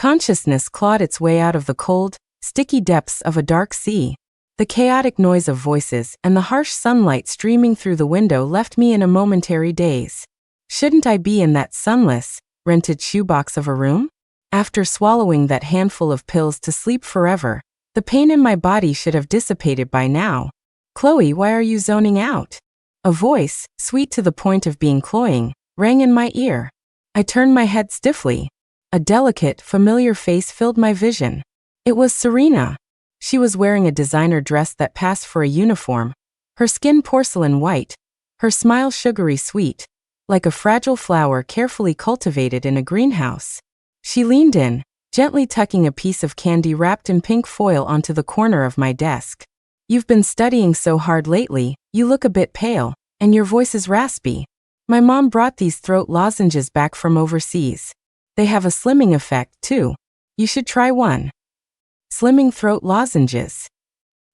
Consciousness clawed its way out of the cold, sticky depths of a dark sea. The chaotic noise of voices and the harsh sunlight streaming through the window left me in a momentary daze. Shouldn't I be in that sunless, rented shoebox of a room? After swallowing that handful of pills to sleep forever, the pain in my body should have dissipated by now. Chloe, why are you zoning out? A voice, sweet to the point of being cloying, rang in my ear. I turned my head stiffly. A delicate, familiar face filled my vision. It was Serena. She was wearing a designer dress that passed for a uniform, her skin porcelain white, her smile sugary sweet, like a fragile flower carefully cultivated in a greenhouse. She leaned in, gently tucking a piece of candy wrapped in pink foil onto the corner of my desk. You've been studying so hard lately, you look a bit pale, and your voice is raspy. My mom brought these throat lozenges back from overseas. They have a slimming effect, too. You should try one. Slimming throat lozenges.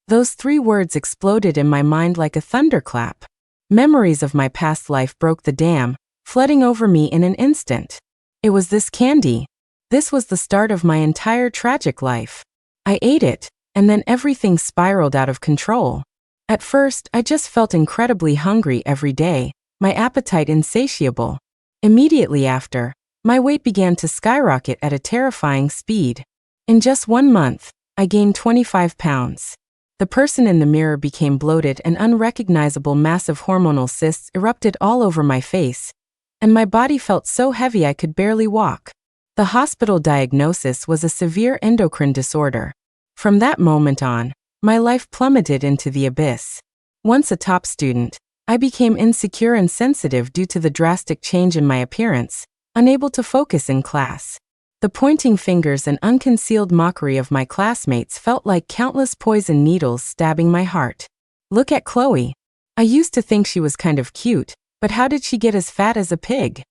Those 3 words exploded in my mind like a thunderclap. Memories of my past life broke the dam, flooding over me in an instant. It was this candy. This was the start of my entire tragic life. I ate it, and then everything spiraled out of control. At first, I just felt incredibly hungry every day, my appetite insatiable. Immediately after, my weight began to skyrocket at a terrifying speed. In just 1 month, I gained 25 pounds. The person in the mirror became bloated and unrecognizable massive hormonal cysts erupted all over my face, and my body felt so heavy I could barely walk. The hospital diagnosis was a severe endocrine disorder. From that moment on, my life plummeted into the abyss. Once a top student, I became insecure and sensitive due to the drastic change in my appearance, unable to focus in class. The pointing fingers and unconcealed mockery of my classmates felt like countless poison needles stabbing my heart. Look at Chloe. I used to think she was kind of cute, but how did she get as fat as a pig?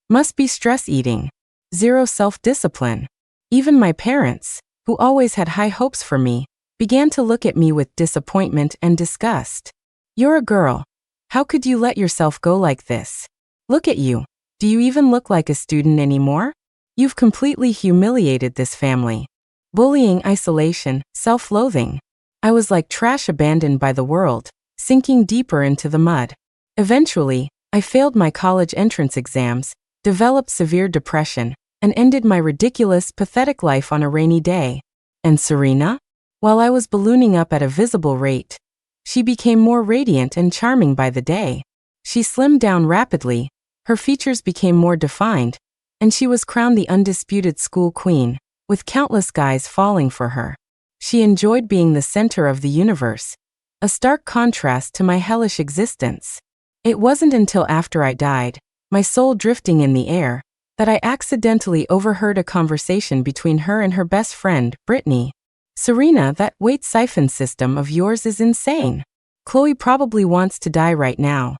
Must be stress eating. Zero self-discipline. Even my parents, who always had high hopes for me, began to look at me with disappointment and disgust. You're a girl. How could you let yourself go like this? Look at you. Do you even look like a student anymore? You've completely humiliated this family. Bullying, isolation, self-loathing. I was like trash abandoned by the world, sinking deeper into the mud. Eventually, I failed my college entrance exams, developed severe depression, and ended my ridiculous, pathetic life on a rainy day. And Serena? While I was ballooning up at a visible rate, she became more radiant and charming by the day. She slimmed down rapidly, her features became more defined, and she was crowned the undisputed school queen, with countless guys falling for her. She enjoyed being the center of the universe, a stark contrast to my hellish existence. It wasn't until after I died, my soul drifting in the air, that I accidentally overheard a conversation between her and her best friend, Brittany. Serena, that weight siphon system of yours is insane. Chloe probably wants to die right now.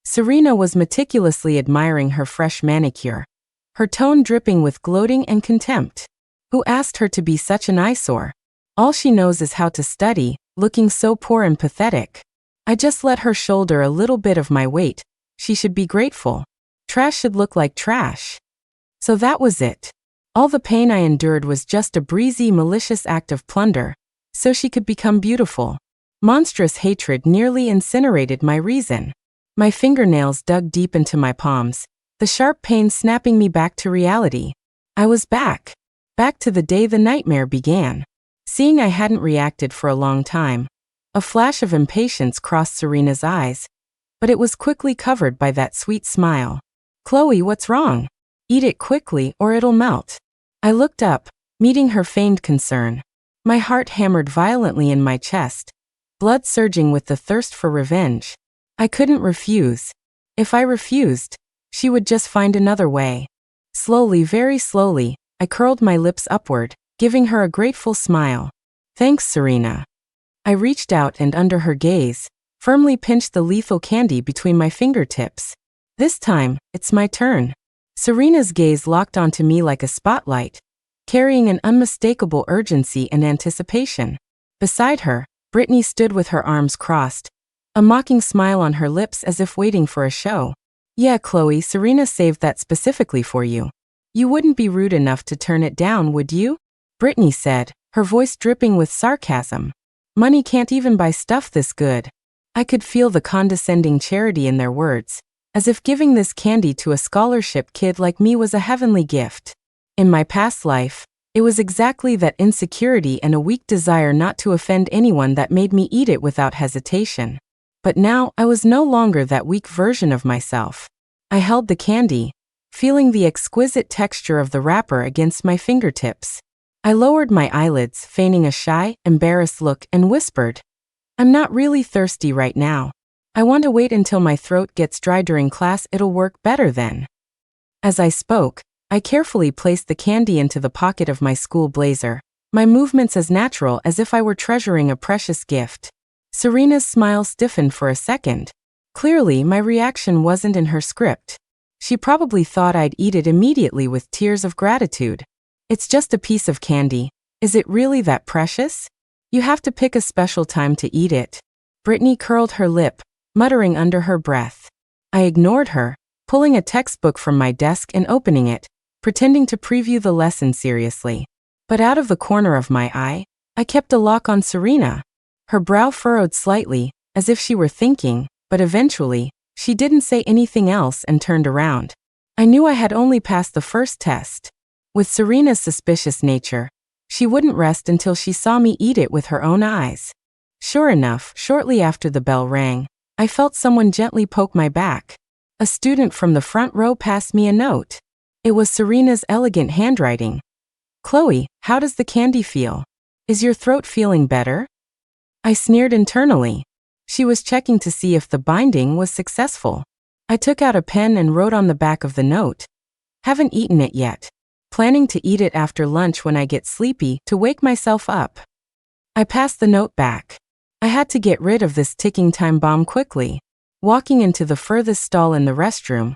Serena was meticulously admiring her fresh manicure, her tone dripping with gloating and contempt. Who asked her to be such an eyesore? All she knows is how to study, looking so poor and pathetic. I just let her shoulder a little bit of my weight. She should be grateful. Trash should look like trash. So that was it. All the pain I endured was just a breezy, malicious act of plunder, so she could become beautiful. Monstrous hatred nearly incinerated my reason. My fingernails dug deep into my palms, the sharp pain snapping me back to reality. I was back. Back to the day the nightmare began. Seeing I hadn't reacted for a long time, a flash of impatience crossed Serena's eyes, but it was quickly covered by that sweet smile. Chloe, what's wrong? Eat it quickly or it'll melt. I looked up, meeting her feigned concern. My heart hammered violently in my chest, blood surging with the thirst for revenge. I couldn't refuse. If I refused, she would just find another way. Slowly, very slowly, I curled my lips upward, giving her a grateful smile. Thanks, Serena. I reached out and under her gaze, firmly pinched the lethal candy between my fingertips. This time, it's my turn. Serena's gaze locked onto me like a spotlight, carrying an unmistakable urgency and anticipation. Beside her, Brittany stood with her arms crossed, a mocking smile on her lips as if waiting for a show. Yeah, Chloe, Serena saved that specifically for you. You wouldn't be rude enough to turn it down, would you? Brittany said, her voice dripping with sarcasm. Money can't even buy stuff this good. I could feel the condescending charity in their words, as if giving this candy to a scholarship kid like me was a heavenly gift. In my past life, it was exactly that insecurity and a weak desire not to offend anyone that made me eat it without hesitation. But now I was no longer that weak version of myself. I held the candy, feeling the exquisite texture of the wrapper against my fingertips. I lowered my eyelids, feigning a shy, embarrassed look, and whispered, I'm not really thirsty right now. I want to wait until my throat gets dry during class, it'll work better then. As I spoke, I carefully placed the candy into the pocket of my school blazer, my movements as natural as if I were treasuring a precious gift. Serena's smile stiffened for a second. Clearly, my reaction wasn't in her script. She probably thought I'd eat it immediately with tears of gratitude. It's just a piece of candy. Is it really that precious? You have to pick a special time to eat it. Brittany curled her lip, muttering under her breath. I ignored her, pulling a textbook from my desk and opening it, pretending to preview the lesson seriously. But out of the corner of my eye, I kept a lock on Serena. Her brow furrowed slightly, as if she were thinking, but eventually, she didn't say anything else and turned around. I knew I had only passed the first test. With Serena's suspicious nature, she wouldn't rest until she saw me eat it with her own eyes. Sure enough, shortly after the bell rang, I felt someone gently poke my back. A student from the front row passed me a note. It was Serena's elegant handwriting. Chloe, how does the candy feel? Is your throat feeling better? I sneered internally. She was checking to see if the binding was successful. I took out a pen and wrote on the back of the note. Haven't eaten it yet. Planning to eat it after lunch when I get sleepy to wake myself up. I passed the note back. I had to get rid of this ticking time bomb quickly. Walking into the furthest stall in the restroom,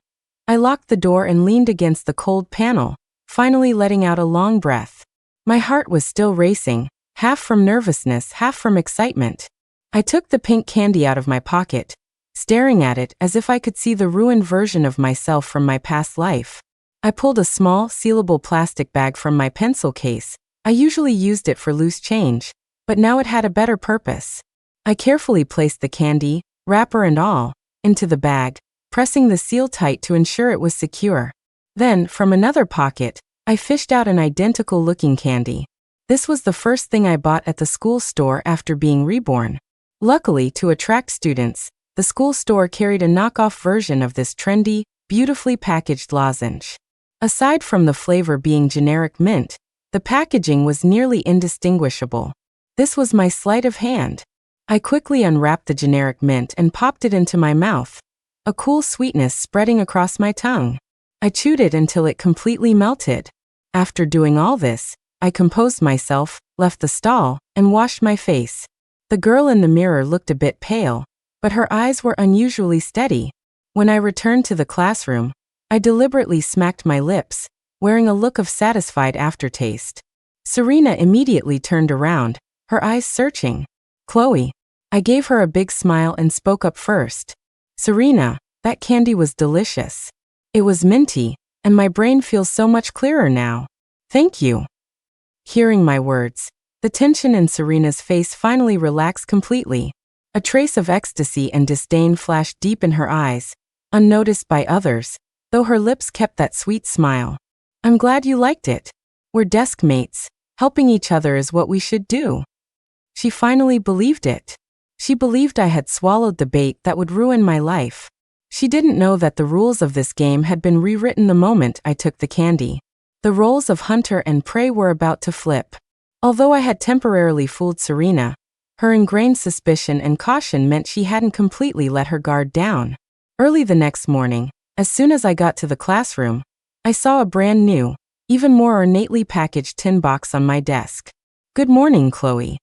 I locked the door and leaned against the cold panel, finally letting out a long breath. My heart was still racing, half from nervousness, half from excitement. I took the pink candy out of my pocket, staring at it as if I could see the ruined version of myself from my past life. I pulled a small, sealable plastic bag from my pencil case. I usually used it for loose change, but now it had a better purpose. I carefully placed the candy, wrapper and all, into the bag, pressing the seal tight to ensure it was secure. Then, from another pocket, I fished out an identical-looking candy. This was the first thing I bought at the school store after being reborn. Luckily, to attract students, the school store carried a knockoff version of this trendy, beautifully packaged lozenge. Aside from the flavor being generic mint, the packaging was nearly indistinguishable. This was my sleight of hand. I quickly unwrapped the generic mint and popped it into my mouth, a cool sweetness spreading across my tongue. I chewed it until it completely melted. After doing all this, I composed myself, left the stall, and washed my face. The girl in the mirror looked a bit pale, but her eyes were unusually steady. When I returned to the classroom, I deliberately smacked my lips, wearing a look of satisfied aftertaste. Serena immediately turned around, her eyes searching. Chloe. I gave her a big smile and spoke up first. Serena, that candy was delicious. It was minty, and my brain feels so much clearer now. Thank you. Hearing my words, the tension in Serena's face finally relaxed completely. A trace of ecstasy and disdain flashed deep in her eyes, unnoticed by others, though her lips kept that sweet smile. I'm glad you liked it. We're desk mates. Helping each other is what we should do. She finally believed it. She believed I had swallowed the bait that would ruin my life. She didn't know that the rules of this game had been rewritten the moment I took the candy. The roles of hunter and prey were about to flip. Although I had temporarily fooled Serena, her ingrained suspicion and caution meant she hadn't completely let her guard down. Early the next morning, as soon as I got to the classroom, I saw a brand new, even more ornately packaged tin box on my desk. Good morning, Chloe.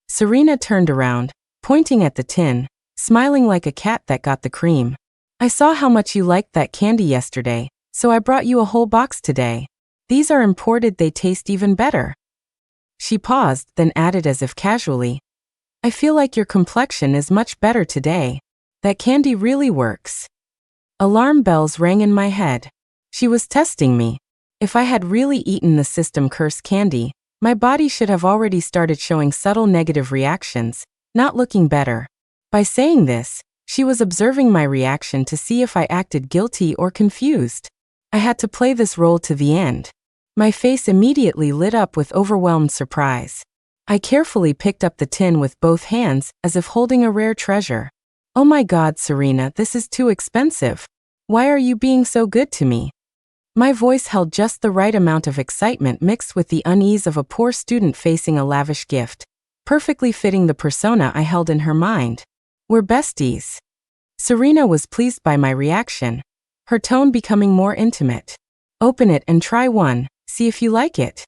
Serena turned around, pointing at the tin, smiling like a cat that got the cream. I saw how much you liked that candy yesterday, so I brought you a whole box today. These are imported, they taste even better. She paused, then added as if casually, I feel like your complexion is much better today. That candy really works. Alarm bells rang in my head. She was testing me. If I had really eaten the system-cursed candy, my body should have already started showing subtle negative reactions, not looking better. By saying this, she was observing my reaction to see if I acted guilty or confused. I had to play this role to the end. My face immediately lit up with overwhelmed surprise. I carefully picked up the tin with both hands as if holding a rare treasure. Oh my God, Serena, this is too expensive. Why are you being so good to me? My voice held just the right amount of excitement mixed with the unease of a poor student facing a lavish gift, perfectly fitting the persona I held in her mind. We're besties. Serena was pleased by my reaction, her tone becoming more intimate. Open it and try one, see if you like it.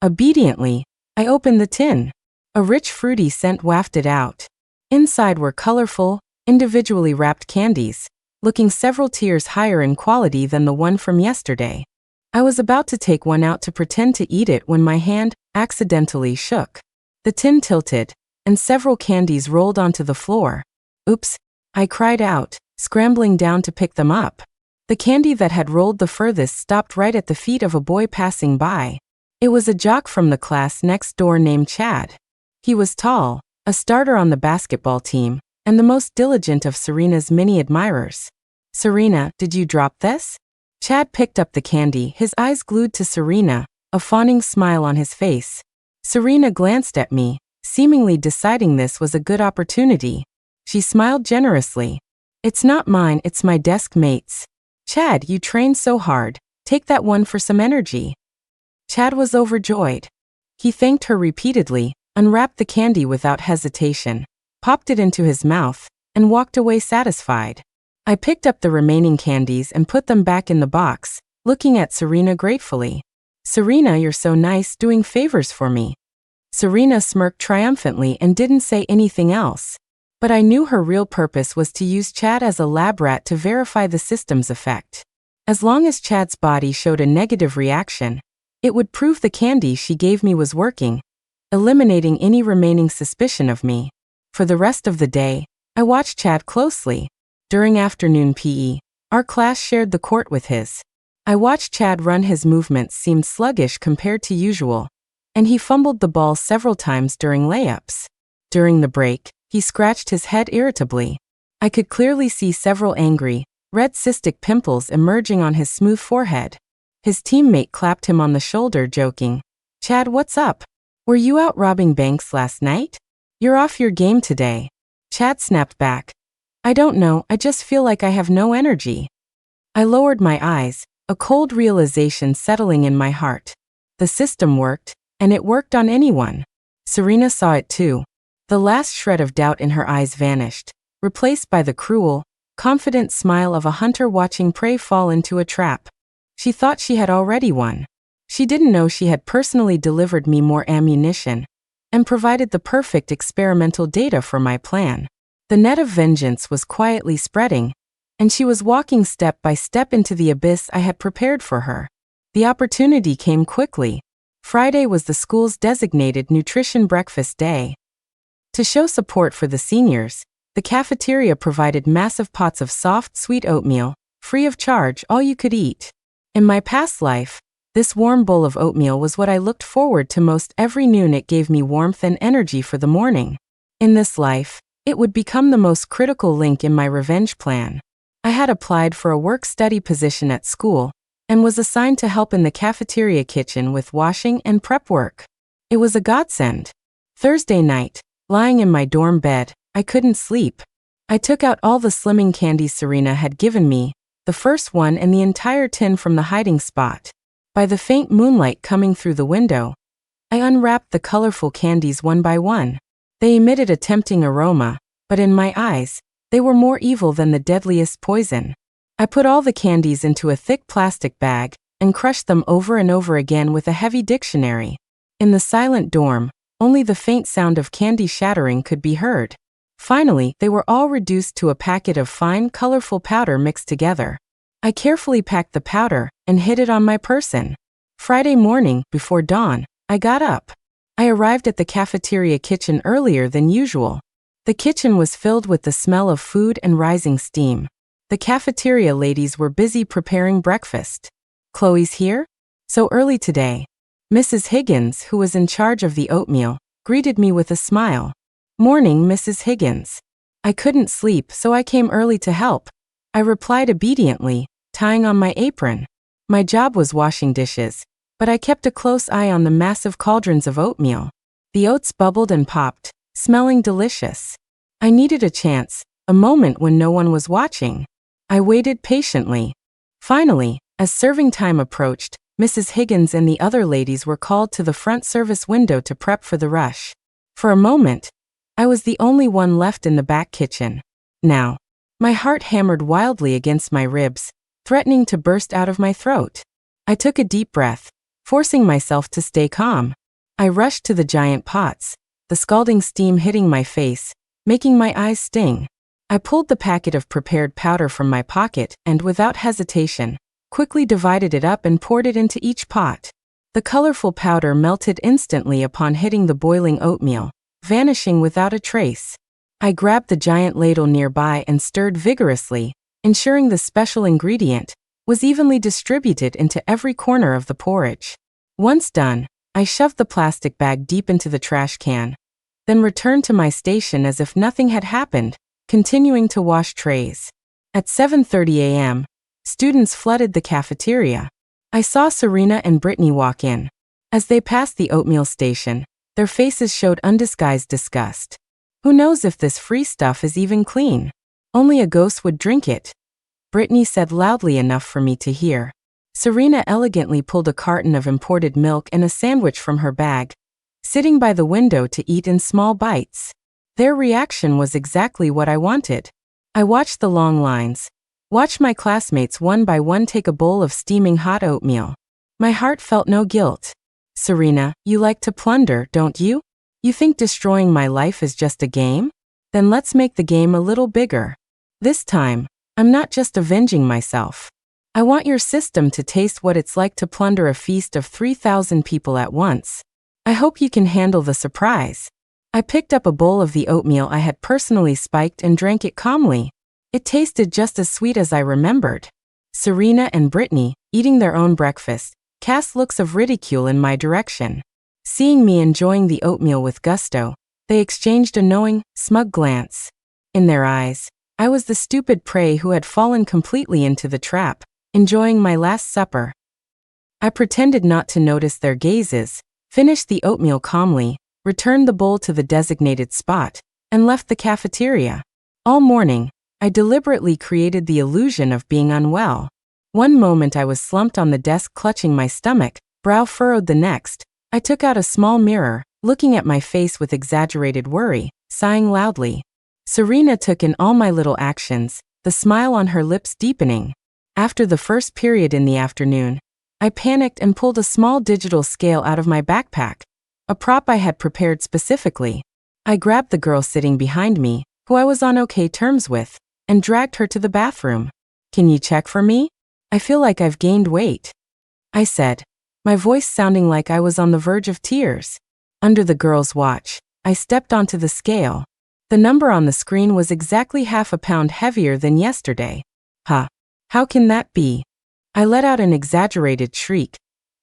Obediently, I opened the tin. A rich fruity scent wafted out. Inside were colorful, individually wrapped candies, looking several tiers higher in quality than the one from yesterday. I was about to take one out to pretend to eat it when my hand accidentally shook. The tin tilted, and several candies rolled onto the floor. Oops, I cried out, scrambling down to pick them up. The candy that had rolled the furthest stopped right at the feet of a boy passing by. It was a jock from the class next door named Chad. He was tall, a starter on the basketball team, and the most diligent of Serena's many admirers. Serena, did you drop this? Chad picked up the candy, his eyes glued to Serena, a fawning smile on his face. Serena glanced at me, seemingly deciding this was a good opportunity. She smiled generously. It's not mine, it's my desk mate's. Chad, you trained so hard. Take that one for some energy. Chad was overjoyed. He thanked her repeatedly, unwrapped the candy without hesitation, popped it into his mouth, and walked away satisfied. I picked up the remaining candies and put them back in the box, looking at Serena gratefully. Serena, you're so nice doing favors for me. Serena smirked triumphantly and didn't say anything else. But I knew her real purpose was to use Chad as a lab rat to verify the system's effect. As long as Chad's body showed a negative reaction, it would prove the candy she gave me was working, eliminating any remaining suspicion of me. For the rest of the day, I watched Chad closely. During afternoon PE, our class shared the court with his. I watched Chad run. His movements seemed sluggish compared to usual, and he fumbled the ball several times during layups. During the break, he scratched his head irritably. I could clearly see several angry, red cystic pimples emerging on his smooth forehead. His teammate clapped him on the shoulder, joking, "Chad, what's up? Were you out robbing banks last night? You're off your game today." Chad snapped back, "I don't know, I just feel like I have no energy." I lowered my eyes, a cold realization settling in my heart. The system worked, and it worked on anyone. Serena saw it too. The last shred of doubt in her eyes vanished, replaced by the cruel, confident smile of a hunter watching prey fall into a trap. She thought she had already won. She didn't know she had personally delivered me more ammunition and provided the perfect experimental data for my plan. The net of vengeance was quietly spreading, and she was walking step by step into the abyss I had prepared for her. The opportunity came quickly. Friday was the school's designated nutrition breakfast day. To show support for the seniors, the cafeteria provided massive pots of soft, sweet oatmeal, free of charge, all you could eat. In my past life, this warm bowl of oatmeal was what I looked forward to most every noon. It gave me warmth and energy for the morning. In this life, it would become the most critical link in my revenge plan. I had applied for a work-study position at school and was assigned to help in the cafeteria kitchen with washing and prep work. It was a godsend. Thursday night, lying in my dorm bed, I couldn't sleep. I took out all the slimming candies Serena had given me, the first one and the entire tin from the hiding spot. By the faint moonlight coming through the window, I unwrapped the colorful candies one by one. They emitted a tempting aroma, but in my eyes, they were more evil than the deadliest poison. I put all the candies into a thick plastic bag and crushed them over and over again with a heavy dictionary. In the silent dorm, only the faint sound of candy shattering could be heard. Finally, they were all reduced to a packet of fine, colorful powder mixed together. I carefully packed the powder and hid it on my person. Friday morning, before dawn, I got up. I arrived at the cafeteria kitchen earlier than usual. The kitchen was filled with the smell of food and rising steam. The cafeteria ladies were busy preparing breakfast. "Chloe's here?" So early today. Mrs. Higgins, who was in charge of the oatmeal, greeted me with a smile. Morning, Mrs. Higgins. I couldn't sleep, so I came early to help. I replied obediently, tying on my apron. My job was washing dishes, but I kept a close eye on the massive cauldrons of oatmeal. The oats bubbled and popped, smelling delicious. I needed a chance, a moment when no one was watching. I waited patiently. Finally, as serving time approached, Mrs. Higgins and the other ladies were called to the front service window to prep for the rush. For a moment, I was the only one left in the back kitchen. Now, my heart hammered wildly against my ribs, threatening to burst out of my throat. I took a deep breath, forcing myself to stay calm. I rushed to the giant pots, the scalding steam hitting my face, making my eyes sting. I pulled the packet of prepared powder from my pocket and, without hesitation, quickly divided it up and poured it into each pot. The colorful powder melted instantly upon hitting the boiling oatmeal, vanishing without a trace. I grabbed the giant ladle nearby and stirred vigorously, ensuring the special ingredient was evenly distributed into every corner of the porridge. Once done, I shoved the plastic bag deep into the trash can, then returned to my station as if nothing had happened, continuing to wash trays. At 7:30 a.m., students flooded the cafeteria. I saw Serena and Brittany walk in. As they passed the oatmeal station, their faces showed undisguised disgust. Who knows if this free stuff is even clean? Only a ghost would drink it, Brittany said loudly enough for me to hear. Serena elegantly pulled a carton of imported milk and a sandwich from her bag, sitting by the window to eat in small bites. Their reaction was exactly what I wanted. I watched the long lines, watched my classmates one by one take a bowl of steaming hot oatmeal. My heart felt no guilt. Serena, you like to plunder, don't you? You think destroying my life is just a game? Then let's make the game a little bigger. This time, I'm not just avenging myself. I want your system to taste what it's like to plunder a feast of 3,000 people at once. I hope you can handle the surprise. I picked up a bowl of the oatmeal I had personally spiked and drank it calmly. It tasted just as sweet as I remembered. Serena and Brittany, eating their own breakfast, cast looks of ridicule in my direction. Seeing me enjoying the oatmeal with gusto, they exchanged a knowing, smug glance. In their eyes, I was the stupid prey who had fallen completely into the trap, enjoying my last supper. I pretended not to notice their gazes, finished the oatmeal calmly, returned the bowl to the designated spot, and left the cafeteria. All morning, I deliberately created the illusion of being unwell. One moment I was slumped on the desk clutching my stomach, brow furrowed the next. I took out a small mirror, looking at my face with exaggerated worry, sighing loudly. Serena took in all my little actions, the smile on her lips deepening. After the first period in the afternoon, I panicked and pulled a small digital scale out of my backpack, a prop I had prepared specifically. I grabbed the girl sitting behind me, who I was on okay terms with, and dragged her to the bathroom. Can you check for me? I feel like I've gained weight, I said, my voice sounding like I was on the verge of tears. Under the girl's watch, I stepped onto the scale. The number on the screen was exactly half a pound heavier than yesterday. Huh. How can that be? I let out an exaggerated shriek,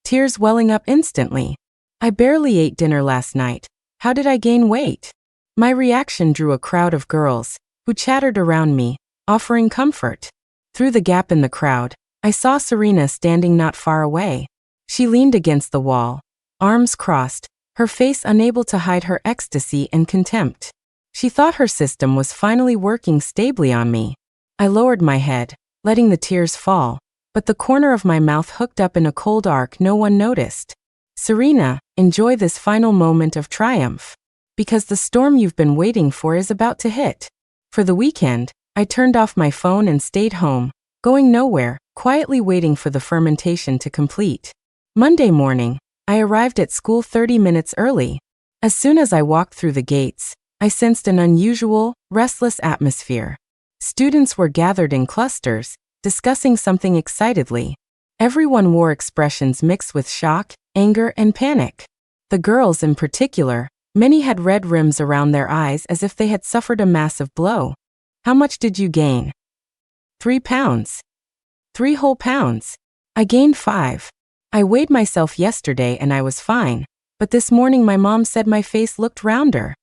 tears welling up instantly. I barely ate dinner last night. How did I gain weight? My reaction drew a crowd of girls, who chattered around me, offering comfort. Through the gap in the crowd, I saw Serena standing not far away. She leaned against the wall, arms crossed, her face unable to hide her ecstasy and contempt. She thought her system was finally working stably on me. I lowered my head, letting the tears fall, but the corner of my mouth hooked up in a cold arc no one noticed. Serena, enjoy this final moment of triumph. Because the storm you've been waiting for is about to hit. For the weekend, I turned off my phone and stayed home, going nowhere, quietly waiting for the fermentation to complete. Monday morning, I arrived at school 30 minutes early. As soon as I walked through the gates, I sensed an unusual, restless atmosphere. Students were gathered in clusters, discussing something excitedly. Everyone wore expressions mixed with shock, anger, and panic. The girls in particular, many had red rims around their eyes as if they had suffered a massive blow. How much did you gain? 3 pounds. 3 whole pounds. I gained 5. I weighed myself yesterday and I was fine, but this morning my mom said my face looked rounder.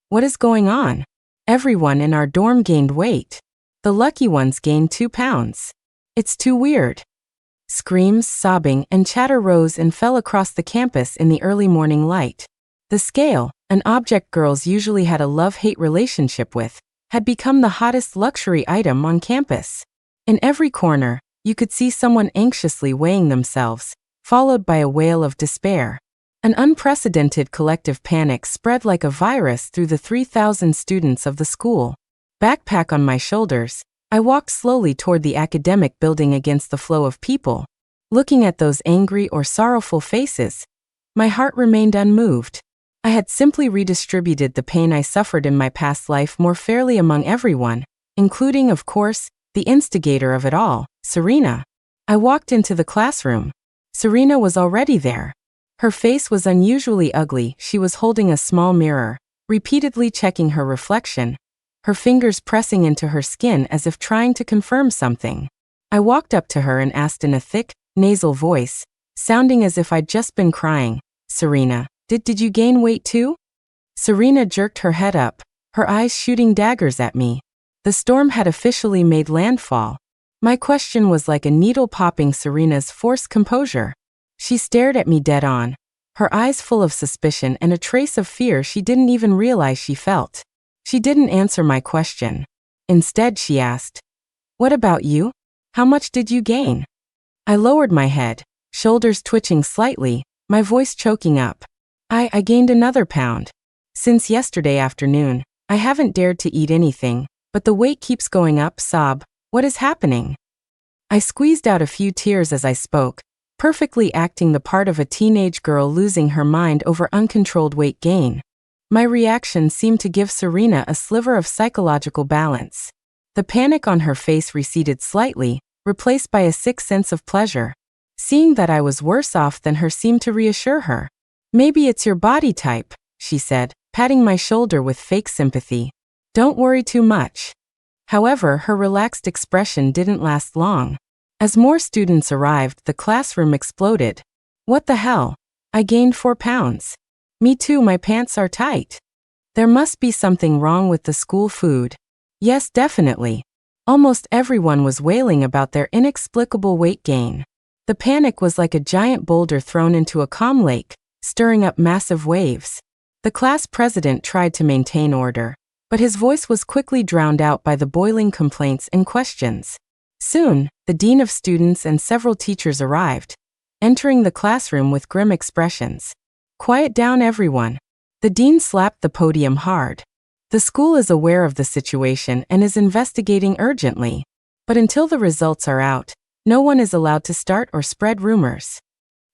What is going on? Everyone in our dorm gained weight. The lucky ones gained 2 pounds. It's too weird. Screams, sobbing, and chatter rose and fell across the campus in the early morning light. The scale, an object girls usually had a love-hate relationship with, had become the hottest luxury item on campus. In every corner, you could see someone anxiously weighing themselves, followed by a wail of despair. An unprecedented collective panic spread like a virus through the 3,000 students of the school. Backpack on my shoulders, I walked slowly toward the academic building against the flow of people. Looking at those angry or sorrowful faces, my heart remained unmoved. I had simply redistributed the pain I suffered in my past life more fairly among everyone, including, of course, the instigator of it all, Serena. I walked into the classroom. Serena was already there. Her face was unusually ugly. She was holding a small mirror, repeatedly checking her reflection, her fingers pressing into her skin as if trying to confirm something. I walked up to her and asked in a thick, nasal voice, sounding as if I'd just been crying, "Serena, did you gain weight too?" Serena jerked her head up, her eyes shooting daggers at me. The storm had officially made landfall. My question was like a needle popping Serena's forced composure. She stared at me dead on, her eyes full of suspicion and a trace of fear she didn't even realize she felt. She didn't answer my question. Instead, she asked, "What about you? How much did you gain?" I lowered my head, shoulders twitching slightly, my voice choking up. I gained another pound. Since yesterday afternoon, I haven't dared to eat anything, but the weight keeps going up. Sob, what is happening? I squeezed out a few tears as I spoke, perfectly acting the part of a teenage girl losing her mind over uncontrolled weight gain. My reaction seemed to give Serena a sliver of psychological balance. The panic on her face receded slightly, replaced by a sick sense of pleasure. Seeing that I was worse off than her seemed to reassure her. "Maybe it's your body type," she said, patting my shoulder with fake sympathy. "Don't worry too much." However, her relaxed expression didn't last long. As more students arrived, the classroom exploded. What the hell? I gained 4 pounds. Me too, my pants are tight. There must be something wrong with the school food. Yes, definitely. Almost everyone was wailing about their inexplicable weight gain. The panic was like a giant boulder thrown into a calm lake, stirring up massive waves. The class president tried to maintain order, but his voice was quickly drowned out by the boiling complaints and questions. Soon, the dean of students and several teachers arrived, entering the classroom with grim expressions. "Quiet down, everyone." The dean slapped the podium hard. "The school is aware of the situation and is investigating urgently. But until the results are out, no one is allowed to start or spread rumors."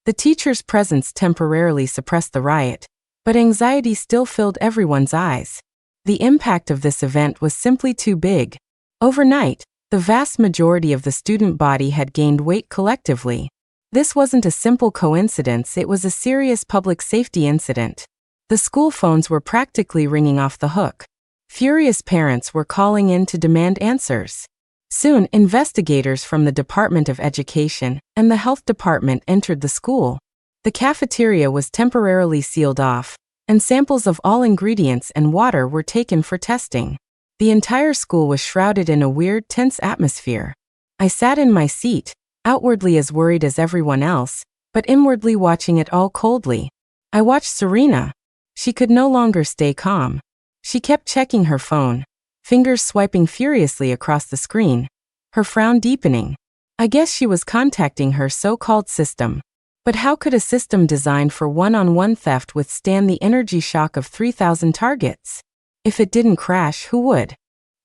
The teacher's presence temporarily suppressed the riot, but anxiety still filled everyone's eyes. The impact of this event was simply too big. Overnight, the vast majority of the student body had gained weight collectively. This wasn't a simple coincidence, it was a serious public safety incident. The school phones were practically ringing off the hook. Furious parents were calling in to demand answers. Soon, investigators from the Department of Education and the Health Department entered the school. The cafeteria was temporarily sealed off, and samples of all ingredients and water were taken for testing. The entire school was shrouded in a weird, tense atmosphere. I sat in my seat, outwardly as worried as everyone else, but inwardly watching it all coldly. I watched Serena. She could no longer stay calm. She kept checking her phone, fingers swiping furiously across the screen, her frown deepening. I guess she was contacting her so-called system. But how could a system designed for one-on-one theft withstand the energy shock of 3,000 targets? If it didn't crash, who would?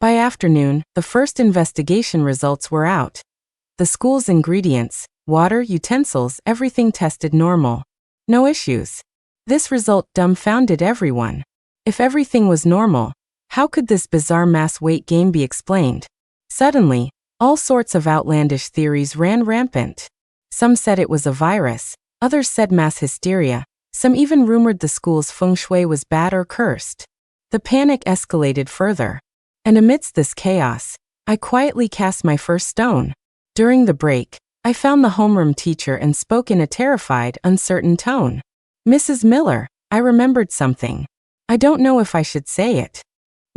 By afternoon, the first investigation results were out. The school's ingredients, water, utensils, everything tested normal. No issues. This result dumbfounded everyone. If everything was normal, how could this bizarre mass weight gain be explained? Suddenly, all sorts of outlandish theories ran rampant. Some said it was a virus, others said mass hysteria, some even rumored the school's feng shui was bad or cursed. The panic escalated further. And amidst this chaos, I quietly cast my first stone. During the break, I found the homeroom teacher and spoke in a terrified, uncertain tone. Mrs. Miller, I remembered something. I don't know if I should say it.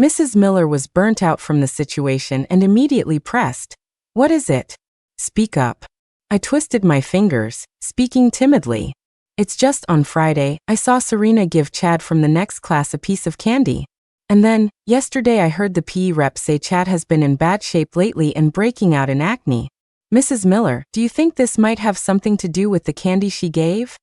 Mrs. Miller was burnt out from the situation and immediately pressed. What is it? Speak up. I twisted my fingers, speaking timidly. It's just on Friday, I saw Serena give Chad from the next class a piece of candy. And then, yesterday I heard the PE rep say Chad has been in bad shape lately and breaking out in acne. Mrs. Miller, do you think this might have something to do with the candy she gave?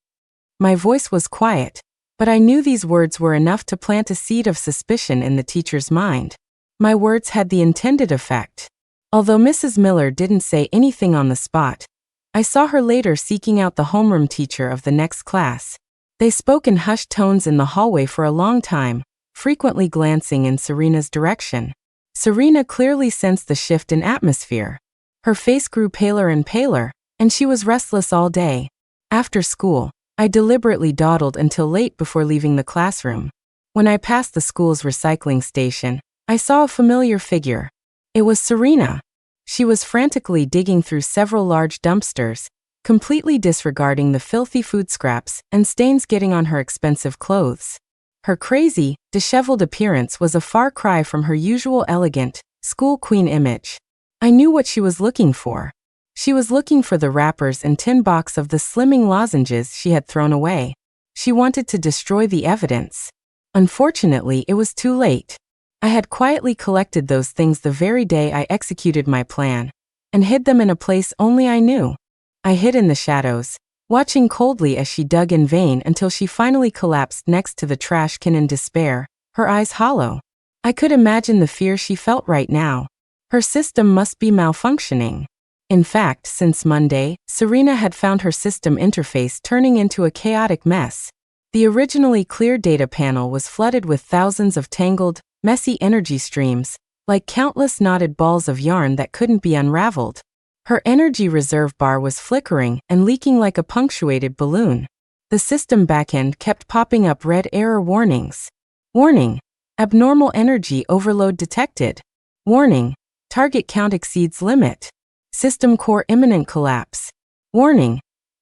My voice was quiet, but I knew these words were enough to plant a seed of suspicion in the teacher's mind. My words had the intended effect. Although Mrs. Miller didn't say anything on the spot, I saw her later seeking out the homeroom teacher of the next class. They spoke in hushed tones in the hallway for a long time, frequently glancing in Serena's direction. Serena clearly sensed the shift in atmosphere. Her face grew paler and paler, and she was restless all day. After school, I deliberately dawdled until late before leaving the classroom. When I passed the school's recycling station, I saw a familiar figure. It was Serena. She was frantically digging through several large dumpsters, completely disregarding the filthy food scraps and stains getting on her expensive clothes. Her crazy, disheveled appearance was a far cry from her usual elegant, school queen image. I knew what she was looking for. She was looking for the wrappers and tin box of the slimming lozenges she had thrown away. She wanted to destroy the evidence. Unfortunately, it was too late. I had quietly collected those things the very day I executed my plan, and hid them in a place only I knew. I hid in the shadows, watching coldly as she dug in vain until she finally collapsed next to the trash can in despair, her eyes hollow. I could imagine the fear she felt right now. Her system must be malfunctioning. In fact, since Monday, Serena had found her system interface turning into a chaotic mess. The originally clear data panel was flooded with thousands of tangled, messy energy streams, like countless knotted balls of yarn that couldn't be unraveled. Her energy reserve bar was flickering and leaking like a punctuated balloon. The system backend kept popping up red error warnings. Warning: abnormal energy overload detected. Warning: target count exceeds limit. System core imminent collapse. Warning: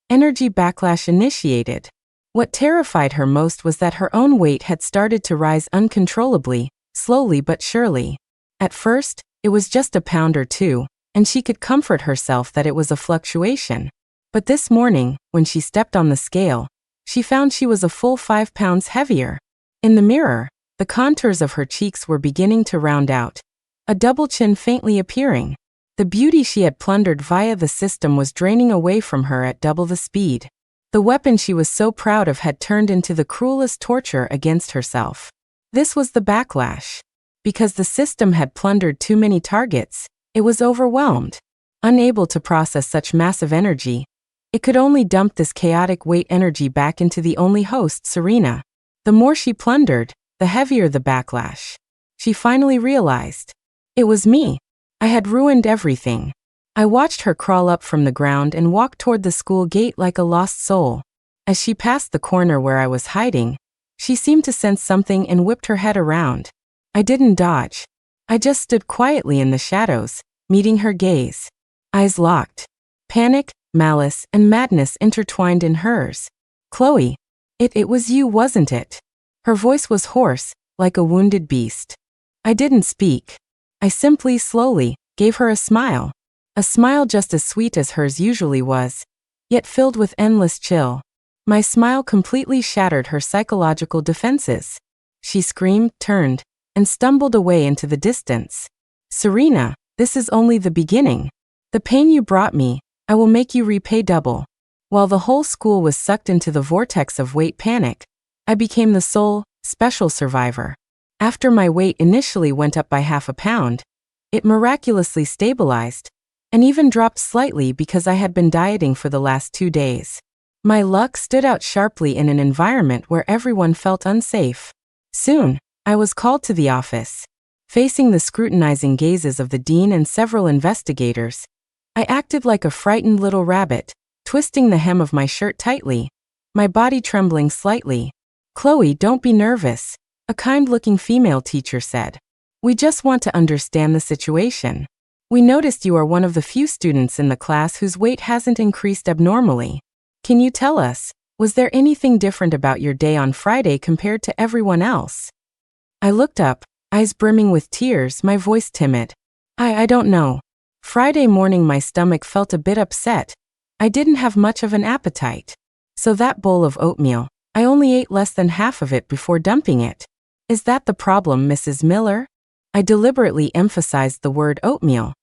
energy backlash initiated. What terrified her most was that her own weight had started to rise uncontrollably, slowly but surely. At first, it was just a pound or two, and she could comfort herself that it was a fluctuation. But this morning, when she stepped on the scale, she found she was a full 5 pounds heavier. In the mirror, the contours of her cheeks were beginning to round out, a double chin faintly appearing. The beauty she had plundered via the system was draining away from her at double the speed. The weapon she was so proud of had turned into the cruelest torture against herself. This was the backlash. Because the system had plundered too many targets, it was overwhelmed. Unable to process such massive energy, it could only dump this chaotic weight energy back into the only host, Serena. The more she plundered, the heavier the backlash. She finally realized. It was me. I had ruined everything. I watched her crawl up from the ground and walk toward the school gate like a lost soul. As she passed the corner where I was hiding, she seemed to sense something and whipped her head around. I didn't dodge. I just stood quietly in the shadows, meeting her gaze. Eyes locked. Panic, malice, and madness intertwined in hers. Chloe, it was you, wasn't it? Her voice was hoarse, like a wounded beast. I didn't speak. I simply, slowly, gave her a smile. A smile just as sweet as hers usually was, yet filled with endless chill. My smile completely shattered her psychological defenses. She screamed, turned, and stumbled away into the distance. Serena, this is only the beginning. The pain you brought me, I will make you repay double. While the whole school was sucked into the vortex of weight panic, I became the sole, special survivor. After my weight initially went up by half a pound, it miraculously stabilized, and even dropped slightly because I had been dieting for the last 2 days. My luck stood out sharply in an environment where everyone felt unsafe. Soon, I was called to the office. Facing the scrutinizing gazes of the dean and several investigators, I acted like a frightened little rabbit, twisting the hem of my shirt tightly, my body trembling slightly. "Chloe, don't be nervous," a kind-looking female teacher said. "We just want to understand the situation." We noticed you are one of the few students in the class whose weight hasn't increased abnormally. Can you tell us, was there anything different about your day on Friday compared to everyone else? I looked up, eyes brimming with tears, my voice timid. I don't know. Friday morning my stomach felt a bit upset. I didn't have much of an appetite. So that bowl of oatmeal, I only ate less than half of it before dumping it. Is that the problem, Mrs. Miller? I deliberately emphasized the word oatmeal,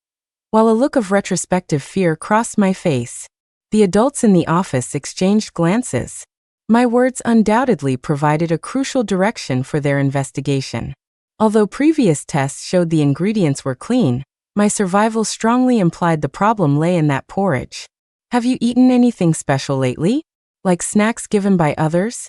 while a look of retrospective fear crossed my face. The adults in the office exchanged glances. My words undoubtedly provided a crucial direction for their investigation. Although previous tests showed the ingredients were clean, my survival strongly implied the problem lay in that porridge. Have you eaten anything special lately? Like snacks given by others?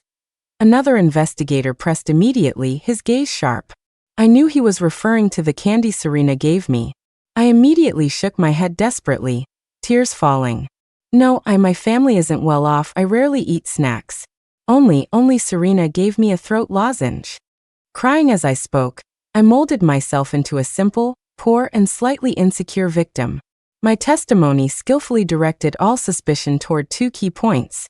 Another investigator pressed immediately, his gaze sharp. I knew he was referring to the candy Serena gave me. I immediately shook my head desperately, tears falling. No, my family isn't well off. I rarely eat snacks. Only Serena gave me a throat lozenge. Crying as I spoke, I molded myself into a simple, poor and slightly insecure victim. My testimony skillfully directed all suspicion toward two key points: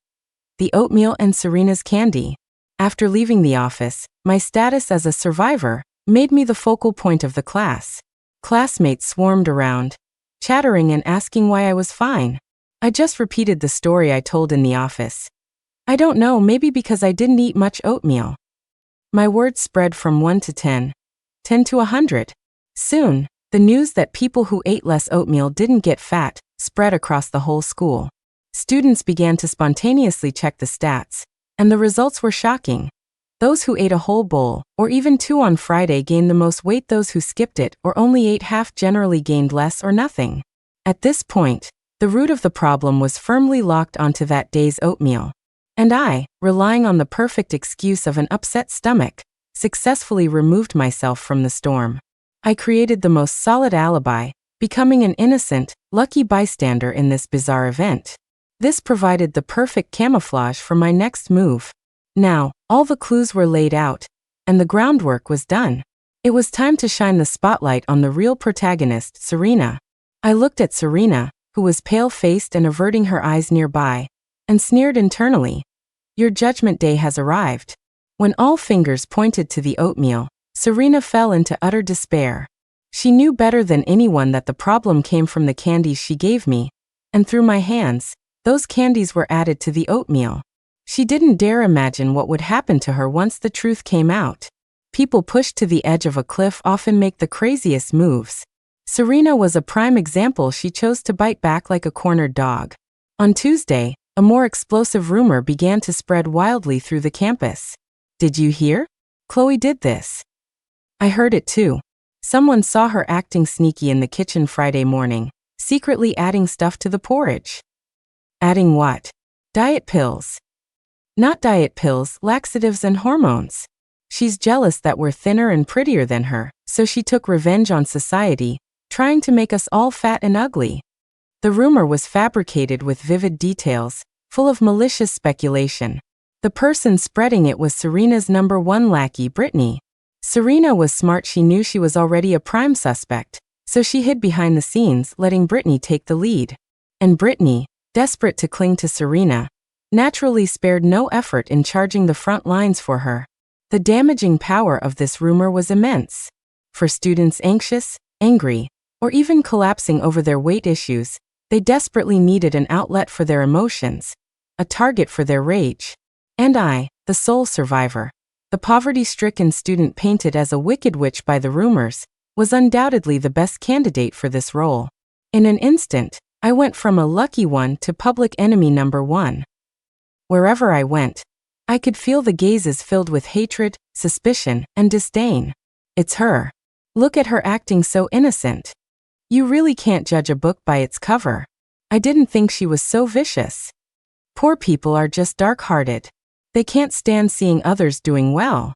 the oatmeal and Serena's candy. After leaving the office, my status as a survivor made me the focal point of the class. Classmates swarmed around, chattering and asking why I was fine. I just repeated the story I told in the office. I don't know, maybe because I didn't eat much oatmeal. My words spread from 1 to 10, 10 to 100. Soon, the news that people who ate less oatmeal didn't get fat spread across the whole school. Students began to spontaneously check the stats, and the results were shocking. Those who ate a whole bowl, or even two on Friday, gained the most weight. Those who skipped it or only ate half generally gained less or nothing. At this point, the root of the problem was firmly locked onto that day's oatmeal. And I, relying on the perfect excuse of an upset stomach, successfully removed myself from the storm. I created the most solid alibi, becoming an innocent, lucky bystander in this bizarre event. This provided the perfect camouflage for my next move. Now, all the clues were laid out, and the groundwork was done. It was time to shine the spotlight on the real protagonist, Serena. I looked at Serena, who was pale-faced and averting her eyes nearby, and sneered internally. Your judgment day has arrived. When all fingers pointed to the oatmeal, Serena fell into utter despair. She knew better than anyone that the problem came from the candies she gave me, and through my hands, those candies were added to the oatmeal. She didn't dare imagine what would happen to her once the truth came out. People pushed to the edge of a cliff often make the craziest moves. Serena was a prime example. She chose to bite back like a cornered dog. On Tuesday, a more explosive rumor began to spread wildly through the campus. Did you hear? Chloe did this. I heard it too. Someone saw her acting sneaky in the kitchen Friday morning, secretly adding stuff to the porridge. Adding what? Diet pills. Not diet pills, laxatives and hormones. She's jealous that we're thinner and prettier than her, so she took revenge on society, trying to make us all fat and ugly. The rumor was fabricated with vivid details, full of malicious speculation. The person spreading it was Serena's #1 lackey, Brittany. Serena was smart. She knew she was already a prime suspect, so she hid behind the scenes, letting Brittany take the lead. And Brittany, desperate to cling to Serena, naturally spared no effort in charging the front lines for her. The damaging power of this rumor was immense. For students anxious, angry, or even collapsing over their weight issues, they desperately needed an outlet for their emotions, a target for their rage. And I, the sole survivor, the poverty-stricken student painted as a wicked witch by the rumors, was undoubtedly the best candidate for this role. In an instant, I went from a lucky one to public enemy #1. Wherever I went, I could feel the gazes filled with hatred, suspicion, and disdain. It's her. Look at her acting so innocent. You really can't judge a book by its cover. I didn't think she was so vicious. Poor people are just dark-hearted. They can't stand seeing others doing well.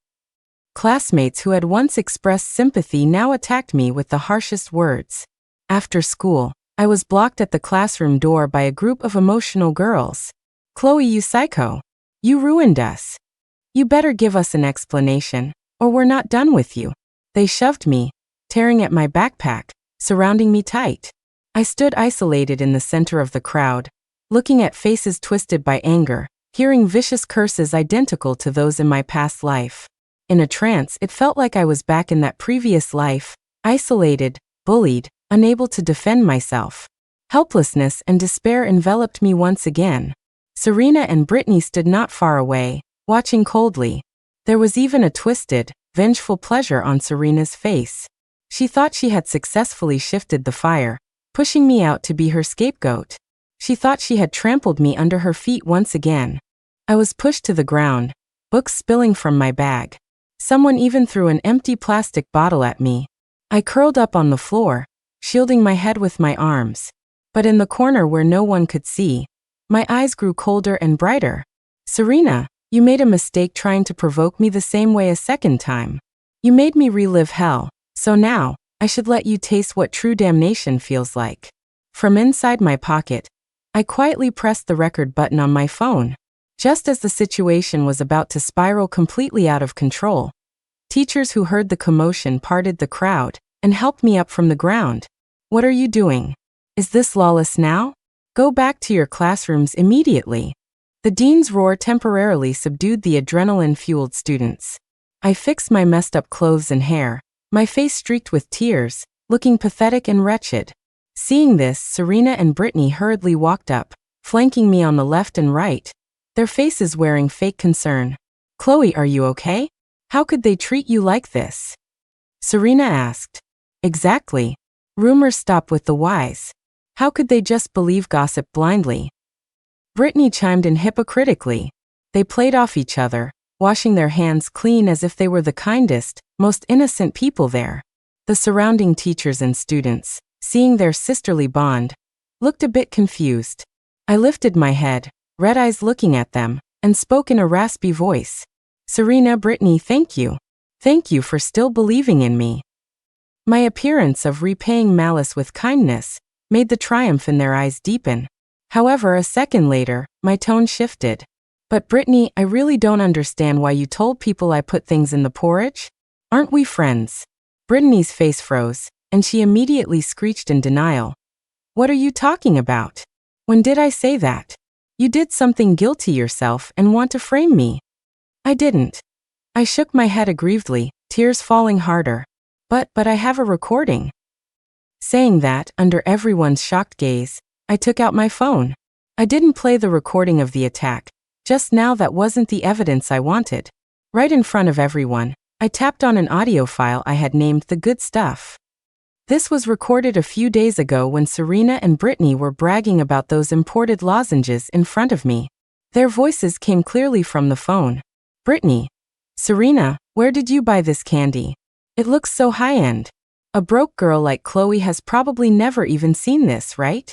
Classmates who had once expressed sympathy now attacked me with the harshest words. After school, I was blocked at the classroom door by a group of emotional girls. Chloe, you psycho. You ruined us. You better give us an explanation, or we're not done with you. They shoved me, tearing at my backpack, surrounding me tight. I stood isolated in the center of the crowd, looking at faces twisted by anger, hearing vicious curses identical to those in my past life. In a trance, it felt like I was back in that previous life, isolated, bullied, unable to defend myself. Helplessness and despair enveloped me once again. Serena and Brittany stood not far away, watching coldly. There was even a twisted, vengeful pleasure on Serena's face. She thought she had successfully shifted the fire, pushing me out to be her scapegoat. She thought she had trampled me under her feet once again. I was pushed to the ground, books spilling from my bag. Someone even threw an empty plastic bottle at me. I curled up on the floor, shielding my head with my arms. But in the corner where no one could see, my eyes grew colder and brighter. Serena, you made a mistake trying to provoke me the same way a second time. You made me relive hell, so now, I should let you taste what true damnation feels like. From inside my pocket, I quietly pressed the record button on my phone. Just as the situation was about to spiral completely out of control, teachers who heard the commotion parted the crowd and helped me up from the ground. What are you doing? Is this lawless now? Go back to your classrooms immediately. The dean's roar temporarily subdued the adrenaline-fueled students. I fixed my messed-up clothes and hair, my face streaked with tears, looking pathetic and wretched. Seeing this, Serena and Brittany hurriedly walked up, flanking me on the left and right, their faces wearing fake concern. Chloe, are you okay? How could they treat you like this? Serena asked. Exactly. Rumors stop with the wise. How could they just believe gossip blindly? Brittany chimed in hypocritically. They played off each other, washing their hands clean as if they were the kindest, most innocent people there. The surrounding teachers and students, seeing their sisterly bond, looked a bit confused. I lifted my head, red eyes looking at them, and spoke in a raspy voice. Serena, Brittany, thank you. Thank you for still believing in me. My appearance of repaying malice with kindness made the triumph in their eyes deepen. However, a second later, my tone shifted. But Brittany, I really don't understand why you told people I put things in the porridge. Aren't we friends? Brittany's face froze, and she immediately screeched in denial. What are you talking about? When did I say that? You did something guilty yourself and want to frame me. I didn't. I shook my head aggrievedly, tears falling harder. But I have a recording. Saying that, under everyone's shocked gaze, I took out my phone. I didn't play the recording of the attack. Just now that wasn't the evidence I wanted. Right in front of everyone, I tapped on an audio file I had named The Good Stuff. This was recorded a few days ago when Serena and Brittany were bragging about those imported lozenges in front of me. Their voices came clearly from the phone. Brittany. Serena, where did you buy this candy? It looks so high-end. A broke girl like Chloe has probably never even seen this, right?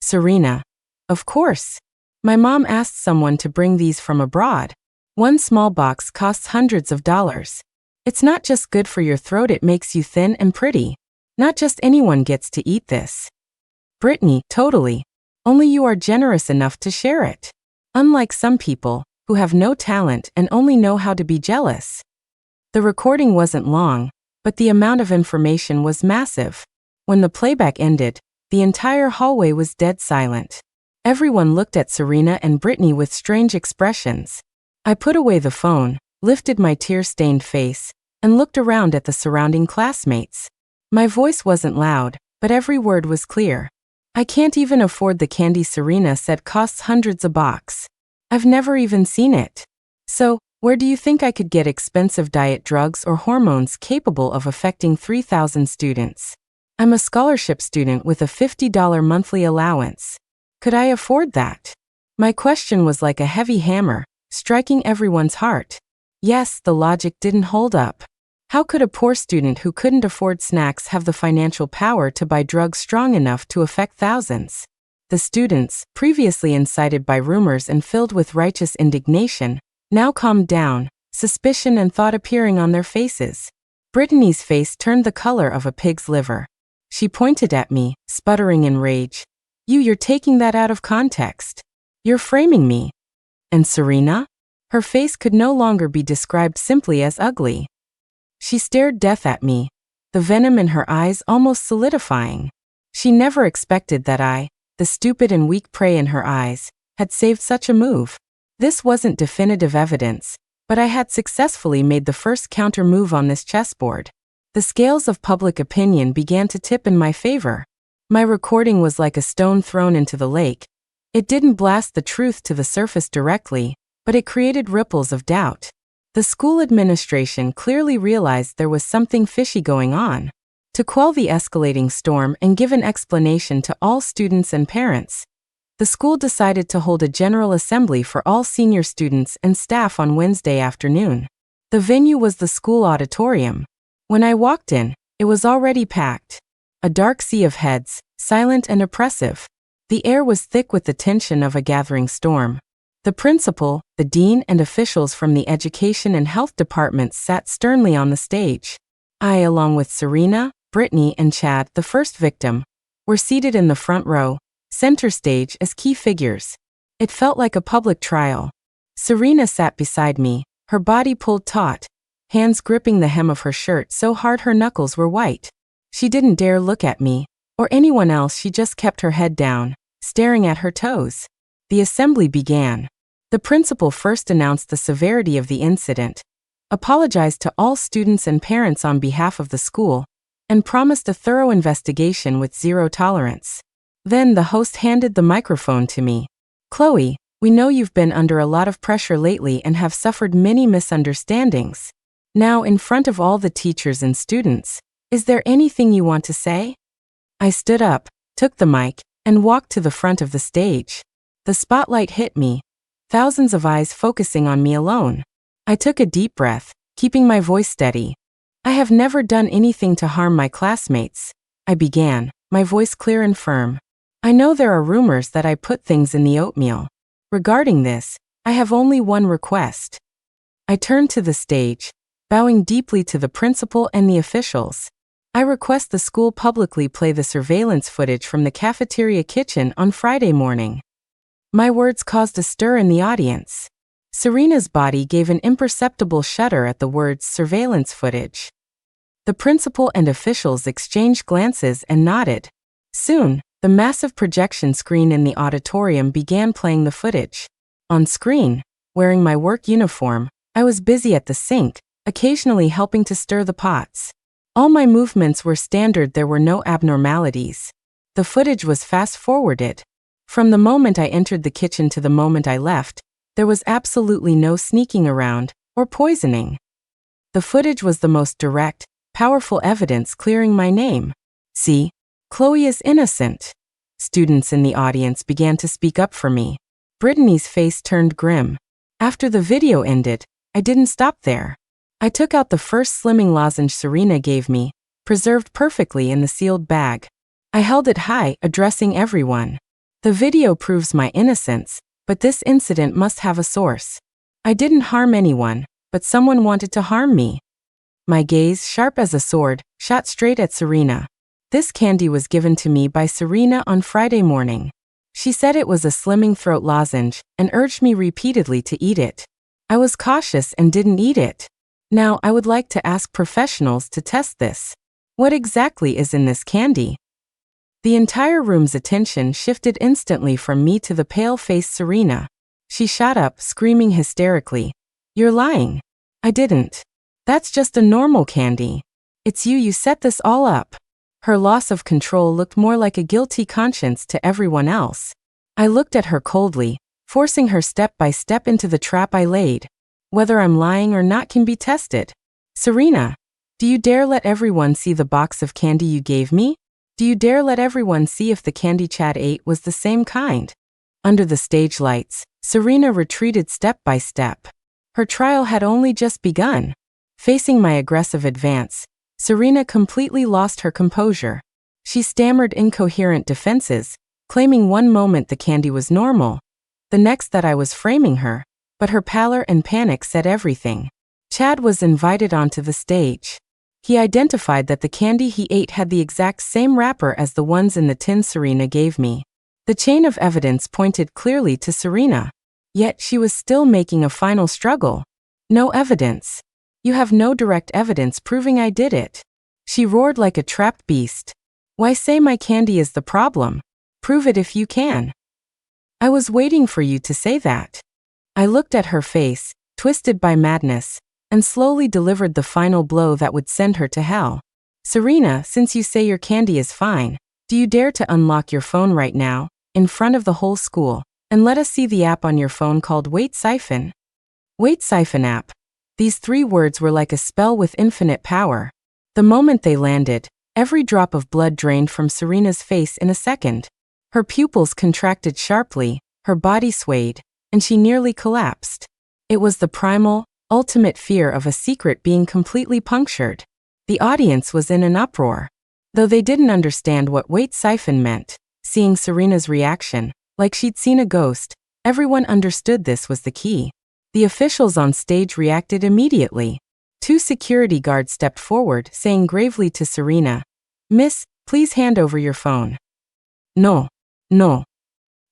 Serena. Of course. My mom asked someone to bring these from abroad. One small box costs hundreds of dollars. It's not just good for your throat, it makes you thin and pretty. Not just anyone gets to eat this. Brittany, totally. Only you are generous enough to share it. Unlike some people, who have no talent and only know how to be jealous. The recording wasn't long, but the amount of information was massive. When the playback ended, the entire hallway was dead silent. Everyone looked at Serena and Brittany with strange expressions. I put away the phone, lifted my tear-stained face, and looked around at the surrounding classmates. My voice wasn't loud, but every word was clear. I can't even afford the candy Serena said costs hundreds a box. I've never even seen it. So, where do you think I could get expensive diet drugs or hormones capable of affecting 3,000 students? I'm a scholarship student with a $50 monthly allowance. Could I afford that? My question was like a heavy hammer, striking everyone's heart. Yes, the logic didn't hold up. How could a poor student who couldn't afford snacks have the financial power to buy drugs strong enough to affect thousands? The students, previously incited by rumors and filled with righteous indignation, now calmed down, suspicion and thought appearing on their faces. Brittany's face turned the color of a pig's liver. She pointed at me, sputtering in rage. You're taking that out of context. You're framing me. And Serena? Her face could no longer be described simply as ugly. She stared death at me. the venom in her eyes almost solidifying. She never expected that I, the stupid and weak prey in her eyes, had saved such a move. This wasn't definitive evidence, but I had successfully made the first counter move on this chessboard. The scales of public opinion began to tip in my favor. My recording was like a stone thrown into the lake. It didn't blast the truth to the surface directly, but it created ripples of doubt. The school administration clearly realized there was something fishy going on. To quell the escalating storm and give an explanation to all students and parents, the school decided to hold a general assembly for all senior students and staff on Wednesday afternoon. The venue was the school auditorium. When I walked in, it was already packed. A dark sea of heads, silent and oppressive. The air was thick with the tension of a gathering storm. The principal, the dean, and officials from the education and health departments sat sternly on the stage. I, along with Serena, Brittany, and Chad, the first victim, were seated in the front row, center stage as key figures. It felt like a public trial. Serena sat beside me, her body pulled taut, hands gripping the hem of her shirt so hard her knuckles were white. She didn't dare look at me, or anyone else. She just kept her head down, staring at her toes. The assembly began. The principal first announced the severity of the incident, apologized to all students and parents on behalf of the school, and promised a thorough investigation with zero tolerance. Then the host handed the microphone to me. "Chloe, we know you've been under a lot of pressure lately and have suffered many misunderstandings. Now, in front of all the teachers and students, is there anything you want to say?" I stood up, took the mic, and walked to the front of the stage. The spotlight hit me, thousands of eyes focusing on me alone. I took a deep breath, keeping my voice steady. "I have never done anything to harm my classmates," I began, my voice clear and firm. "I know there are rumors that I put things in the oatmeal. Regarding this, I have only one request." I turned to the stage, bowing deeply to the principal and the officials. "I request the school publicly play the surveillance footage from the cafeteria kitchen on Friday morning." My words caused a stir in the audience. Serena's body gave an imperceptible shudder at the words surveillance footage. The principal and officials exchanged glances and nodded. Soon, the massive projection screen in the auditorium began playing the footage. On screen, wearing my work uniform, I was busy at the sink, occasionally helping to stir the pots. All my movements were standard. There were no abnormalities. The footage was fast-forwarded. From the moment I entered the kitchen to the moment I left, there was absolutely no sneaking around or poisoning. The footage was the most direct, powerful evidence clearing my name. "See, Chloe is innocent." Students in the audience began to speak up for me. Brittany's face turned grim. After the video ended, I didn't stop there. I took out the first slimming lozenge Serena gave me, preserved perfectly in the sealed bag. I held it high, addressing everyone. "The video proves my innocence, but this incident must have a source. I didn't harm anyone, but someone wanted to harm me." My gaze, sharp as a sword, shot straight at Serena. "This candy was given to me by Serena on Friday morning. She said it was a slimming throat lozenge and urged me repeatedly to eat it. I was cautious and didn't eat it. Now, I would like to ask professionals to test this. What exactly is in this candy?" The entire room's attention shifted instantly from me to the pale-faced Serena. She shot up, screaming hysterically, "You're lying. I didn't. That's just a normal candy. It's you set this all up." Her loss of control looked more like a guilty conscience to everyone else. I looked at her coldly, forcing her step by step into the trap I laid. "Whether I'm lying or not can be tested. Serena, do you dare let everyone see the box of candy you gave me? Do you dare let everyone see if the candy Chad ate was the same kind?" Under the stage lights, Serena retreated step by step. Her trial had only just begun. Facing my aggressive advance, Serena completely lost her composure. She stammered incoherent defenses, claiming one moment the candy was normal, the next that I was framing her, but her pallor and panic said everything. Chad was invited onto the stage. He identified that the candy he ate had the exact same wrapper as the ones in the tin Serena gave me. The chain of evidence pointed clearly to Serena. Yet she was still making a final struggle. "No evidence. You have no direct evidence proving I did it." She roared like a trapped beast. Why say my candy is the problem? Prove it if you can. I was waiting for you to say that. I looked at her face, twisted by madness, and slowly delivered the final blow that would send her to hell. Serena, since you say your candy is fine, do you dare to unlock your phone right now, in front of the whole school, and let us see the app on your phone called Wait Siphon? Wait Siphon app. These 3 words were like a spell with infinite power. The moment they landed, every drop of blood drained from Serena's face in a second. Her pupils contracted sharply, her body swayed, and she nearly collapsed. It was the primal, ultimate fear of a secret being completely punctured. The audience was in an uproar. Though they didn't understand what Wait Siphon meant, seeing Serena's reaction, like she'd seen a ghost, everyone understood this was the key. The officials on stage reacted immediately. 2 security guards stepped forward, saying gravely to Serena, "Miss, please hand over your phone." No. No.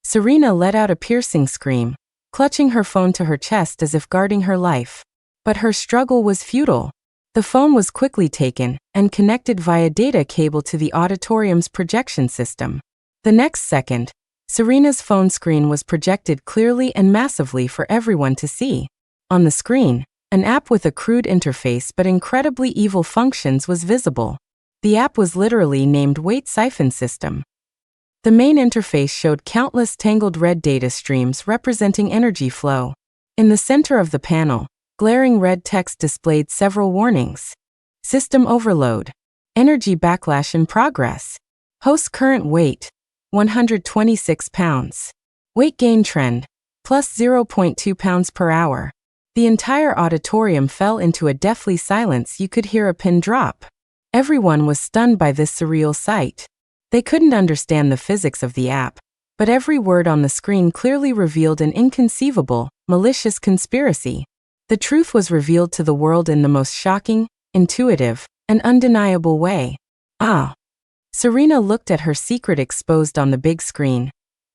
Serena let out a piercing scream, clutching her phone to her chest as if guarding her life. But her struggle was futile. The phone was quickly taken and connected via data cable to the auditorium's projection system. The next second, Serena's phone screen was projected clearly and massively for everyone to see. On the screen, an app with a crude interface but incredibly evil functions was visible. The app was literally named Wait Siphon System. The main interface showed countless tangled red data streams representing energy flow. In the center of the panel, glaring red text displayed several warnings. System overload. Energy backlash in progress. Host current weight, 126 pounds. Weight gain trend, plus 0.2 pounds per hour. The entire auditorium fell into a deathly silence. You could hear a pin drop. Everyone was stunned by this surreal sight. They couldn't understand the physics of the app, but every word on the screen clearly revealed an inconceivable, malicious conspiracy. The truth was revealed to the world in the most shocking, intuitive, and undeniable way. Ah! Serena looked at her secret exposed on the big screen,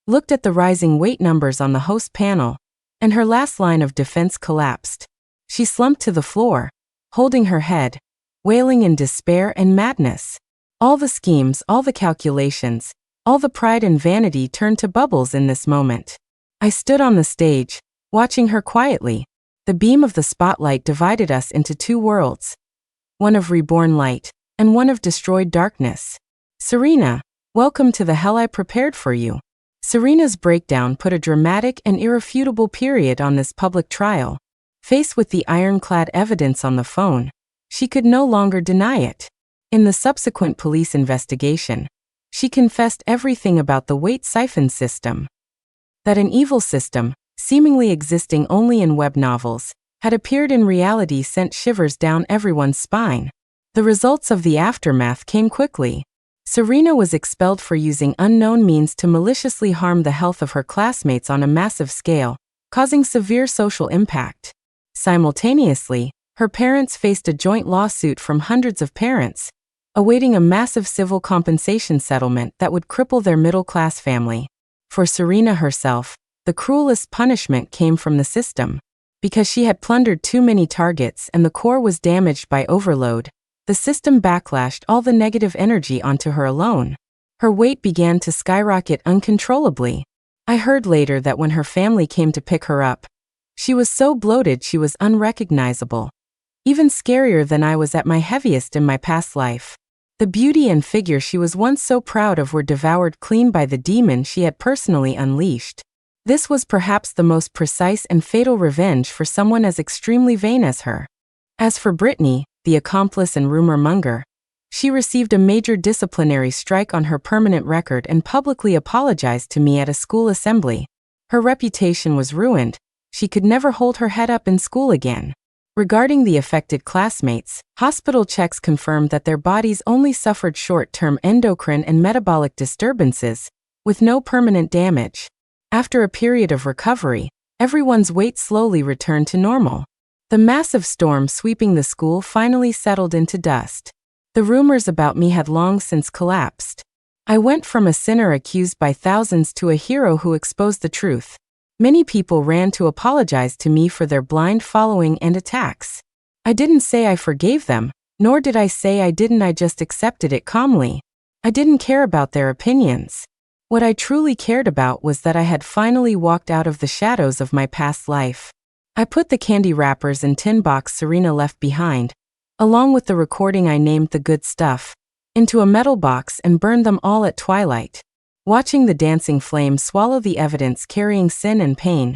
looked at the rising weight numbers on the host panel, and her last line of defense collapsed. She slumped to the floor, holding her head, wailing in despair and madness. All the schemes, all the calculations, all the pride and vanity turned to bubbles in this moment. I stood on the stage, watching her quietly. The beam of the spotlight divided us into 2 worlds, one of reborn light, and one of destroyed darkness. Serena, welcome to the hell I prepared for you. Serena's breakdown put a dramatic and irrefutable period on this public trial. Faced with the ironclad evidence on the phone, she could no longer deny it. In the subsequent police investigation, she confessed everything about the Wait Siphon system. That an evil system, seemingly existing only in web novels, had appeared in reality sent shivers down everyone's spine. The results of the aftermath came quickly. Serena was expelled for using unknown means to maliciously harm the health of her classmates on a massive scale, causing severe social impact. Simultaneously, her parents faced a joint lawsuit from hundreds of parents, awaiting a massive civil compensation settlement that would cripple their middle-class family. For Serena herself, the cruelest punishment came from the system. Because she had plundered too many targets and the core was damaged by overload, the system backlashed all the negative energy onto her alone. Her weight began to skyrocket uncontrollably. I heard later that when her family came to pick her up, she was so bloated she was unrecognizable. Even scarier than I was at my heaviest in my past life. The beauty and figure she was once so proud of were devoured clean by the demon she had personally unleashed. This was perhaps the most precise and fatal revenge for someone as extremely vain as her. As for Brittany, the accomplice and rumor monger, she received a major disciplinary strike on her permanent record and publicly apologized to me at a school assembly. Her reputation was ruined. She could never hold her head up in school again. Regarding the affected classmates, hospital checks confirmed that their bodies only suffered short-term endocrine and metabolic disturbances, with no permanent damage. After a period of recovery, everyone's weight slowly returned to normal. The massive storm sweeping the school finally settled into dust. The rumors about me had long since collapsed. I went from a sinner accused by thousands to a hero who exposed the truth. Many people ran to apologize to me for their blind following and attacks. I didn't say I forgave them, Nor did I say I didn't, I just accepted it calmly. I didn't care about their opinions. What I truly cared about was that I had finally walked out of the shadows of my past life. I put the candy wrappers and tin box Serena left behind, along with the recording I named The Good Stuff, into a metal box and burned them all at twilight. Watching the dancing flame swallow the evidence carrying sin and pain,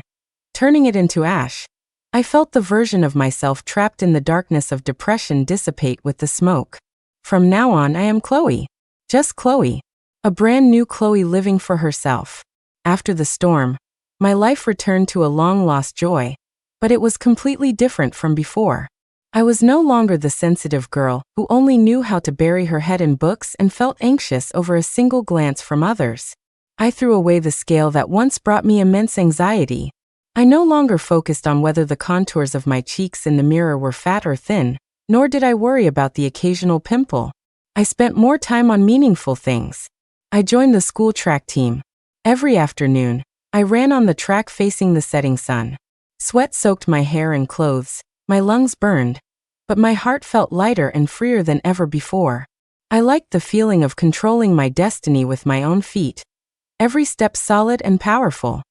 turning it into ash, I felt the version of myself trapped in the darkness of depression dissipate with the smoke. From now on, I am Chloe. Just Chloe. A brand new Chloe living for herself. After the storm, my life returned to a long-lost joy, but it was completely different from before. I was no longer the sensitive girl who only knew how to bury her head in books and felt anxious over a single glance from others. I threw away the scale that once brought me immense anxiety. I no longer focused on whether the contours of my cheeks in the mirror were fat or thin, nor did I worry about the occasional pimple. I spent more time on meaningful things. I joined the school track team. Every afternoon, I ran on the track facing the setting sun. Sweat soaked my hair and clothes, my lungs burned, but my heart felt lighter and freer than ever before. I liked the feeling of controlling my destiny with my own feet. Every step solid and powerful.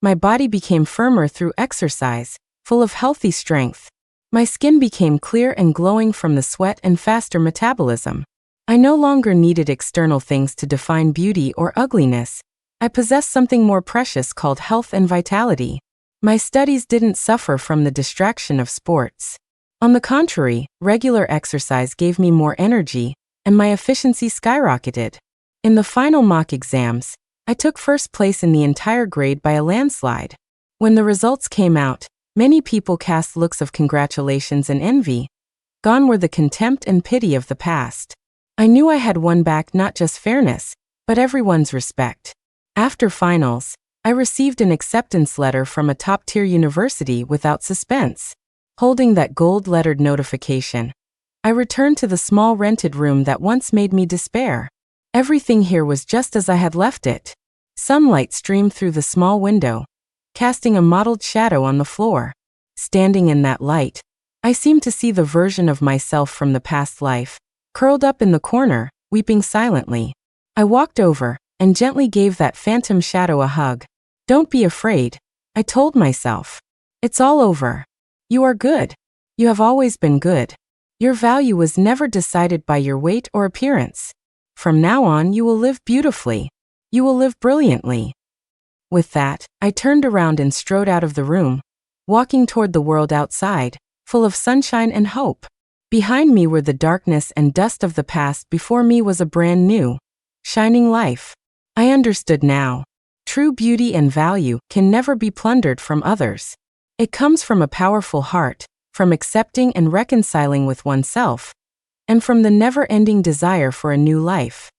My body became firmer through exercise, full of healthy strength. My skin became clear and glowing from the sweat and faster metabolism. I no longer needed external things to define beauty or ugliness. I possessed something more precious called health and vitality. My studies didn't suffer from the distraction of sports. On the contrary, regular exercise gave me more energy, and my efficiency skyrocketed. In the final mock exams, I took first place in the entire grade by a landslide. When the results came out, many people cast looks of congratulations and envy. Gone were the contempt and pity of the past. I knew I had won back not just fairness, but everyone's respect. After finals, I received an acceptance letter from a top-tier university without suspense. Holding that gold-lettered notification, I returned to the small rented room that once made me despair. Everything here was just as I had left it. Sunlight streamed through the small window, casting a mottled shadow on the floor. Standing in that light, I seemed to see the version of myself from the past life, curled up in the corner, weeping silently. I walked over and gently gave that phantom shadow a hug. "Don't be afraid," I told myself. "It's all over. You are good. You have always been good. Your value was never decided by your weight or appearance. From now on, you will live beautifully. You will live brilliantly." With that, I turned around and strode out of the room, walking toward the world outside, full of sunshine and hope. Behind me were the darkness and dust of the past. Before me was a brand new, shining life. I understood now. True beauty and value can never be plundered from others. It comes from a powerful heart, from accepting and reconciling with oneself, and from the never-ending desire for a new life.